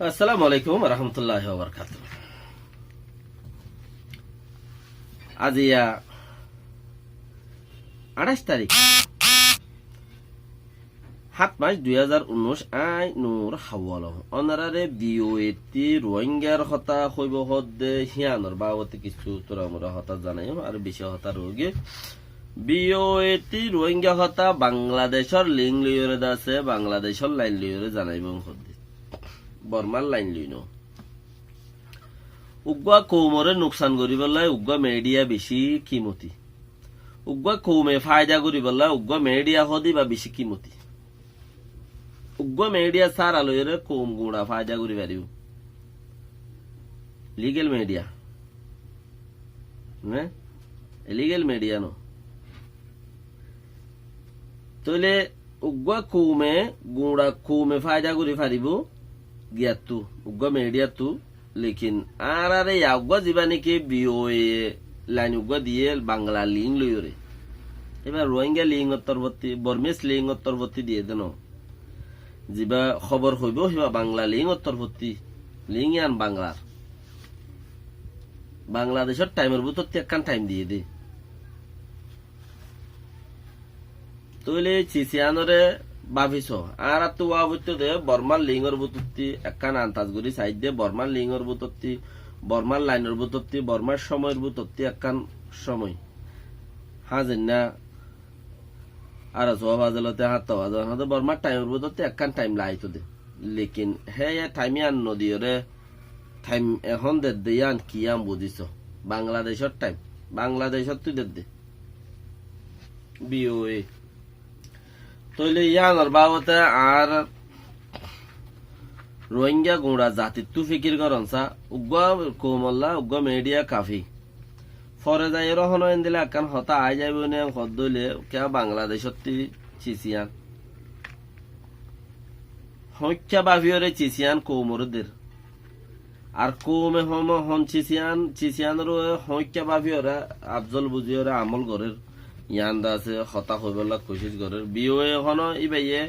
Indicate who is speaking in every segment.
Speaker 1: আসসালামু আলাইকুম রহমতুল্লাহি ওয়া বারাকাতুহু। আজ 28 তারিখ 7 মাস 2019 আই নূর হাওয়াল অনারারে বিওএটি রোহিঙ্গার হতা হইব হদে হিয়ানর বাবতে কিছু তোরা মোরা হতা জানাই আর বেশি হতা রোগে বিওএটি রোহিঙ্গা হতা বাংলাদেশের লিঙ্ক লিয়রে আছে বাংলাদেশের লাইন লিয়রে জানাইব হদে বর্মার লাইন লইন উগ্গা কৌমরে নুকসান করি বললাই উগ্গা মেডিয়া বেশি কিমতি উগ্গা কৌমে ফায়দা করি বললাই উগ্গা মেডিয়া হদি বা বেশি কিমতি উগ্গা মেডিয়া সারা লইরে কৌম গুড়া ফায়দা করি পারিব লিগেল মেডিয়া না ইলিগেল মেডিয়া নো তইলে উগ্গা কৌমে গুড়া কৌমে ফায়দা করি পারিব গিয়াতু উগ্গা মেডিয়া তু लेकिन आरे याग्गा जीवानी के बीओए लाइन उग्गा दिए बांग्ला लिंग लइयो रे एबार रोहिंग्या लिंग उत्तरवर्ती बर्मेस लिंग उत्तरवर्ती दिए देनो जिबा खबर हইব হিবা বাংলা লিंग उत्तरवर्ती লিंग यान बांग्लार बांग्लादेशर टाइमर बुत एकखान टाइम दिए दे तोले चिसियानरे বাভিছ আর তো ওয়াবুত দে বর্মার লিঙ্গর বুততি একখান আন্তাজ গুরি সাইড দে বর্মার লিঙ্গর বুততি বর্মার লাইনের বুততি বর্মার সময়ের বুততি একখান সময় হাজেন না আর জবাব আদালতে হাত আদালত বর্মার টাইমের বুততি একখান টাইম লাইতো দে লেকিন হে টাইমে আন নদীরে টাইম এখন দে দেয়ান কিয়াম বুঝিছ বাংলাদেশের টাইম বাংলাদেশের তুই দে বিওএ তইলে ইয়ানোর বাবতে আর রোহিঙ্গা গুড়া জাতি তু ফিকির করনসা উগ্গা কোমল্লা উগ্গা মেডিয়া কাফি ফরে যাই রহন দিলে একখান হতা আই যাইব নে হদ দইলে কে বাংলাদেশত চিচিয়ান হত্যা বাভিয়রে চিচিয়ান কৌমরদের আর কৌমে হম হন চিচিয়ানের হত্যা বাভিয়রে আফজল বুঝিয়রে আমল গরের ইয়ান্দা আছে হতা হইবলা কোশিশ করে বিওএ এখন ইবাইয়ে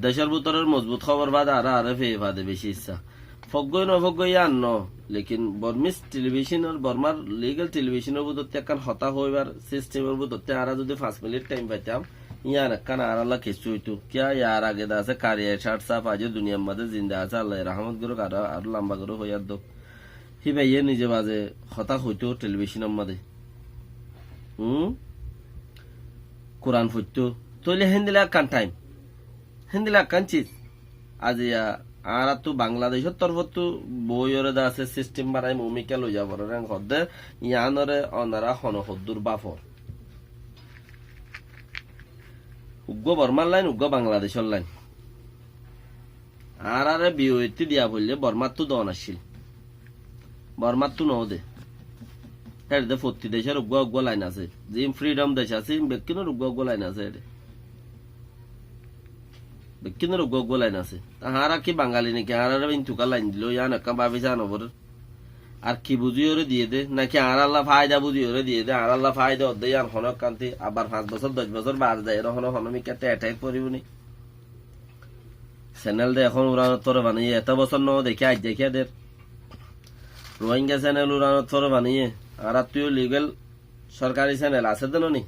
Speaker 1: দেশের ভিতরের মজবুত খবর বাদ আর আরে ফে বাদে বেশি ইচ্ছা ফগই নফগই ইয়ান ন লেকিন বর্মিস টেলিভিশনের বর্মার লিগ্যাল টেলিভিশনের ভিতরতে একখান হতা হইবার সিস্টেমের ভিতরতে আর যদি 5 মিনিট টাইম পাইতাম ইয়ান একখান আর আল্লাহ কিছু হইতো কিয়া ইয়ার আগে দা আছে কারিয়া শার্ট সাফ আজ দুনিয়ার মধ্যে জিন্দা আছে আল্লাহ রহমত গুরু আর লম্বা করে হইয়ার দো হিবাইয়ে নিজে বাজে হতা হইতো টেলিভিশনের মধ্যে কোরআন ফুটতো তইলে হেন্দিলা কান টাইম হেন্দিলা কান চিজ আজ আর তো বাংলাদেশের তরফত বইরে দা আছে সিস্টেম বানাই ভূমিকা লই যাব রে হদে ইয়ানরে অনারা হন হদ্দুর বাফর উগ্গ বর্মার লাইন উগ্গ বাংলাদেশের লাইন আর আরে বিওএতি দিয়া বললে বর্মার তো দন আসছিল বর্মার তো নদে দে প্রতি দেশের উগ্গ উগ্গ লাইন আছে জিম ফ্রিডম দেশ আছে বেকিনের উগ্গ উগ্গ লাইন আছে বেকিনের উগ্গ উগ্গ লাইন আছে তাহারা কি বাঙালি নাকি আর ইন্তুকা লাইন দিল ইয়ান একা ভাবি জানবর আর কি বুঝিওরে দিয়ে দে নাকি আর আল্লাহ ফায়দা বুঝিওরে দিয়ে দে আর আল্লাহ ফায়দা অর্ধে ইয়ান হনক কান্তি আবার 5 বছর 10 বছর বাদ যায় হন হনমিকাতে অ্যাটাক করিবনি চ্যানেল দে এখন উড়ানোর তোরে বানিয়ে এত বছর ন দেখে আজ দেখে দের রোহিঙ্গা চ্যানেল উড়ানোর তোরে বানিয়ে আর তুই লিগেল সরকারি চ্যানেল আছে দেন নি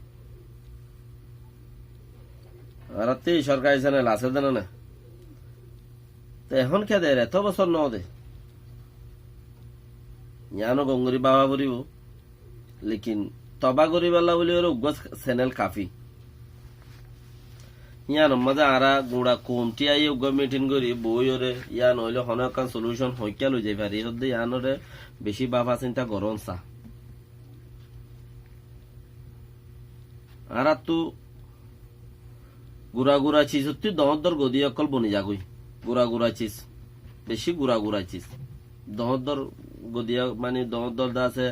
Speaker 1: আর তুই সরকারি চ্যানেল আছে দেন না তো এখন কে দে এত বছর ন দে ইয়ানো গঙ্গুরি বাবা বলিব লেকিন তবা করি বললা বলি ওর উগ্র চ্যানেল কাফি ইয়ান মজা আরা গুড়া কমটি আই উগ্র মিটিং করি বই ওরে ইয়ান হইলে হনকান সলিউশন হইকা লই যাই পারি হদে ইয়ানরে বেশি বাবা চিন্তা করন চা আর তো গুড়া গুড়া চিজ হচ্ছে দহদর গদি অকল বনি যাগুই গুড়া গুড়া চিজ বেশি গুড়া গুড়া চিজ দহদর গদিয়া মানে দহদর দা আছে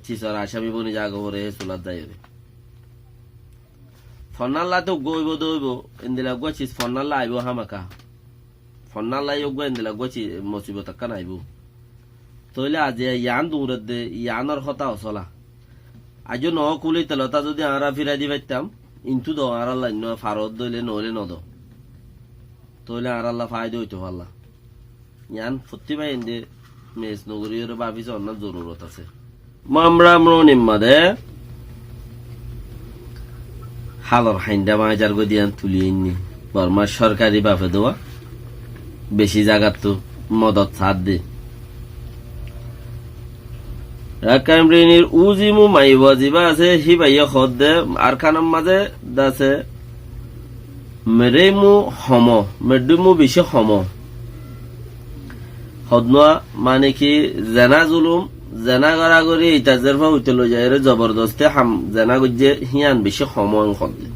Speaker 1: চিজর আসামি বনি যাগো রে চুলাত যাই রে ফনাল্লা তো গইব দইব ইন্দিলা গো চিজ ফনাল্লা আইব হামাকা ফনাল্লা ইগো ইন্দিলা গো চি মুসিবত কান আইব তইলে আজ ইয়ান দূর দে ইয়ানর কথা হসলা আজ ন কুলি তেলতা যদি আরা ফিরাই দি পাইতাম ইন্তু দ আর আল্লাহ ফারত দইলে নইলে নদ তইলে আর আল্লাহ ফায়দা হইতো আল্লাহ ইয়ান প্রতিভা ইন্দে মেস নগরীর ভাবিছ অন্য জরুরত আছে মামরা মনিম মাদে হালর হাইন্দা মাজার গো দিয়ান তুলি ইন্নি বর্মা সরকারি বাপে দেওয়া বেশি জায়গার তো মদত ছাদ দে রাকামরিনির উজিমু মাইবা জিবা আছে হি ভাইয়া খদ দে আর খানার মাঝে দাসে মেরেমু হম মেডুমু বেশি হম হদনোয়া মানে কি জেনা জুলুম জেনা গড়া গড়ি ইটা জেরফা উঠে লো যায় জবরদস্তে হাম জেনা গজ্জে হিয়ান বেশি হম খদ দে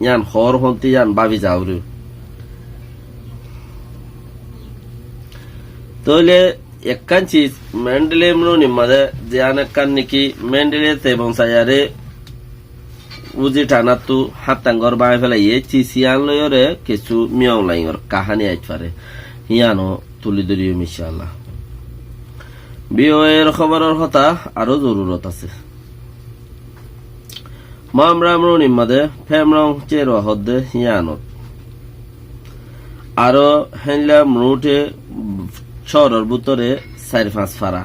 Speaker 1: ইয়ান হর হন্তি ইয়ান বাবি যাওরে তোলে একখান চিজ মেন্ডেলে মনো নিমাদে জিয়ান একখান নাকি মেন্ডেলে তেবং সায়ারে উজি টানাতু হাতাঙ্গর বাই ফেলাইয়ে চিসিয়ান লয়রে কিছু মিয়ং লাইঙর কাহানি আইত পারে হিয়ানো তুলি ধরিও ইনশাআল্লাহ বিয়ের খবরের কথা আরো জরুরত আছে মামরা মনো নিমাদে ফেমরং চেরো হদে হিয়ানত আরো হেনলা মনুটে শহরের ভিতরে 4-5 ফারা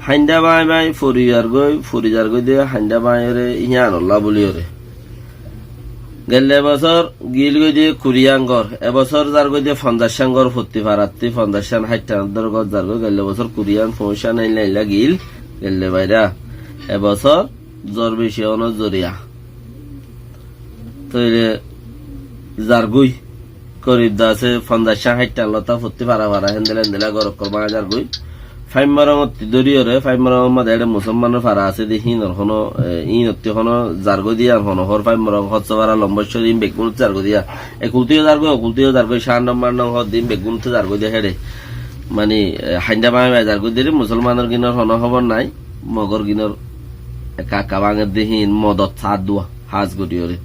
Speaker 1: হাইন্দা বাই বাই ফরিজার গই দিয়ে হাইন্দা বাইরে ইয়ানল্লা বলিওরে গেলে বছর গিল গই দিয়ে কুরিয়াঙ্গর এবছর যার গই দিয়ে 50 সাঙ্গর ফতি ফারাত্তি 50 সান 60 গজ যার গই গেলে বছর কুরিয়ান 50 নাইলা গিল গেলে বাইরা এবছর জ্বর বেশি অন জরিয়া তইলে যার গই করিব দাসে 50-60 লতা ফতি ফারা ফারা হেন্দেলা গরক করবা যার গই ফাইমারং দরিয়রে ফাইমারং মধ্যে একটা মুসলমানের ফারা আছে দি হিনর হনো ইনতি হনো জারগো দিয়া হনো হর ফাইমারং হচ্ছবারা লম্বশ্বর ইন বেগুন জারগো দিয়া একুলতিও জারগো শান নম্বর নং হদ দিন বেগুন তো জারগো দিয়া হেডে মানে হাইন্দা বাঙা জারগো দিয়ে মুসলমানের গিনর হনো খবর নাই মগর গিনর কাকা বাঙের দিহিন মদত ছাদ দুয়া হাজ গরিয়রে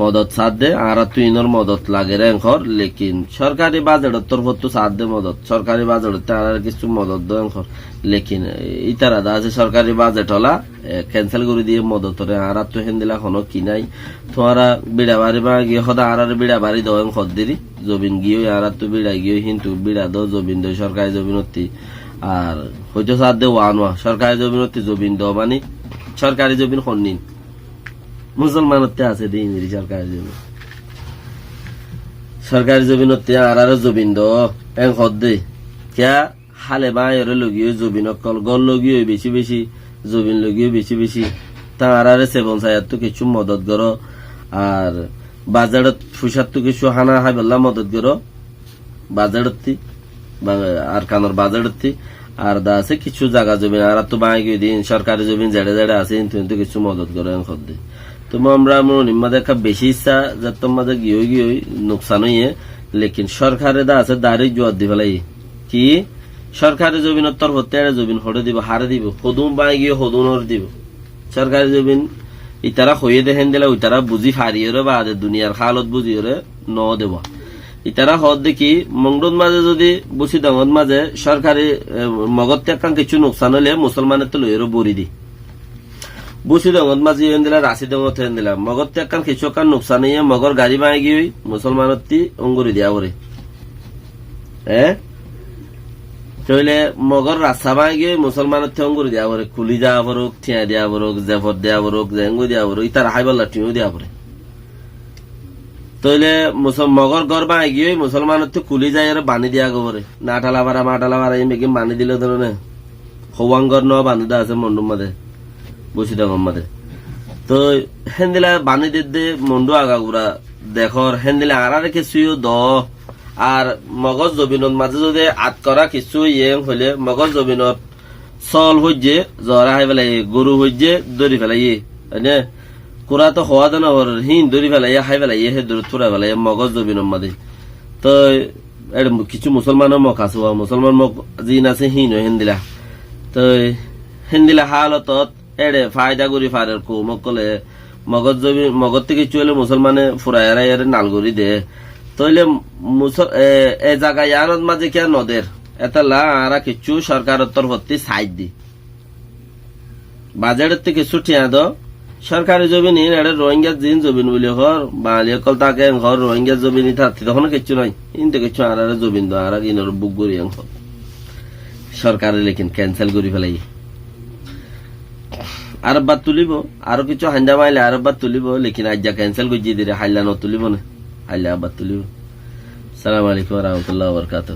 Speaker 1: মদত সাথ দে আর তুইনর মদত লাগে রেখর লেকিন সরকারি বাজেটত তোর তো সাথ দে মদত সরকারি বাজেটতে আর কিছু মদত দে রেখর লেকিন ইতারা দা আছে সরকারি বাজেট হলা ক্যান্সেল করে দিয়ে মদতরে আর তো হেন্দিলা হনো কি নাই তোরা বিড়া বাড়ি বা গিয়ে সদা আর বিড়া বাড়ি দন খদ দিরি জবিন গিয়ে আর তো বিড়া গিয়ে কিন্তু বিড়া দ জবিন দ সরকারি জবিনতি আর হয়তো সাথ দে ওয়ানোয়া সরকারি জবিনতি জবিন দ মানে সরকারি জবিন খন্নিন মুসলমানতে আছে দিন সরকারি জমিনতে আর জমিন দ এং হদ্দে কিয়া হালে বায়রে লগিয়ে জমিন কল গল লগিয়ে বেশি জমিন লগিয়ে বেশি তা আর সেবন সায়াত তো কিছু মদত করো আর বাজারত ফুসাত তো কিছু হানা হাইবেলা মদত করো বাজারতি আর কানোর বাজারতি আর দা আছে কিছু জায়গা জমিন আর তো বাই গিয়ে দিন সরকারি জমিন জেড়ে আছে কিন্তু কিছু মদত করো এং হদ্দে তোমার আমরা নিম্মা দেখা বেশি ইচ্ছা যে তোমাদের গিয়ে নোকসান হইয়ে লেকিন সরকারে দা আছে দাঁড়ি জোয়ার দি ফেলাই কি সরকারি জমিনের তরফ থেকে জমিন হরে দিব হারে দিব হদুম বাই গিয়ে হদুনর দিব সরকারি জমিন ইতারা হয়ে দেখেন দিলে ওইতারা বুঝি ফারিয়ে বা দুনিয়ার হালত বুঝিয়ে ন দেব ইতারা হদ দেখি মংডন মাঝে যদি বুঝি দঙত মাঝে সরকারি মগত ত্যাগ কিছু নোকসান হলে মুসলমানের তো লইয়েরও বরি দি বুসি দঙত মাঝি হেন দিলা রাশি দঙত হেন দিলা মগর ত্যাগ কিছু কান নোকসান হইয়া মগর গাড়ি বাই গিয়ে মুসলমানত অঙ্গুরি দিয়া পরে তইলে মগর রাস্তা বাই গিয়ে মুসলমানত অঙ্গুরি দিয়া পরে কুলি দেওয়া পড়ুক ঠিয়া দিয়া পড়ুক জেফর দেওয়া পড়ুক জেঙ্গু দিয়া পড়ুক ইতার হাইবাল্লা টিও দিয়া পড়ে তইলে মগর গড় বাই গিয়ে মুসলমানত কুলি যাই বানি দিয়া গবরে নাটালা বাড়া এই মেঘে বানি দিলে ধরনে হওয়াঙ্গর ন বান্ধা আছে মন্ডুর মাঝে বসি দে তো হেন্দিলা বানি দে মন্ডু আগাগুড়া দেখর হেন্দিলা আর কিছুও দ আর মগজ জবিনত মাঝে যদি আত করা কিছু হইলে মগজ জবিনত চল হইজে জরা হাই পেলাই গরু হইজে দৌড়ি ফেলাই হয়নে কুড়া তো হওয়া দেন হিন দৌড়ি ফেলাই হাই পেলাই হে দৌড় থুরা ফেলাই মগজ জবিনত মাঝে তো কিছু মুসলমানের মক আছে মুসলমান মক জিন আছে হিন হেন্দিলা তো হেন্দিলা হালতত এড়ে ফায়দা করি ফারের কো মকলে মগজ থেকে চলে মুসলমানে ফুরাইয়ারা এর নালগরি দে তইলে এ জায়গা ইয়ানত মাঝে কে নদের এটা লা আর কিছু সরকারের তরফ সাইড দি বাজারের থেকে ছুটিয়া দ সরকারি জমি নিন এটা রোহিঙ্গা জিন জমিন বলে ঘর বাঙালি অকল তাকে ঘর রোহিঙ্গা জমিনই থাকতে তখন কিচ্ছু নাই কিন্তু কিছু আর জমিন দো আর ইনর বুক করি সরকারে লেকিন ক্যান্সেল করে ফেলাই আরববার তুলিব আরো কিছু হাঞ্জা মাইলে আরববার তুলিব লেকিন আজ্জা ক্যান্সেল করছি দিলে হাইলা ন তুলিব না হাইলা আবার তুলিব। সালাম আলাইকুম রহমতুল্লাহ বরকাত।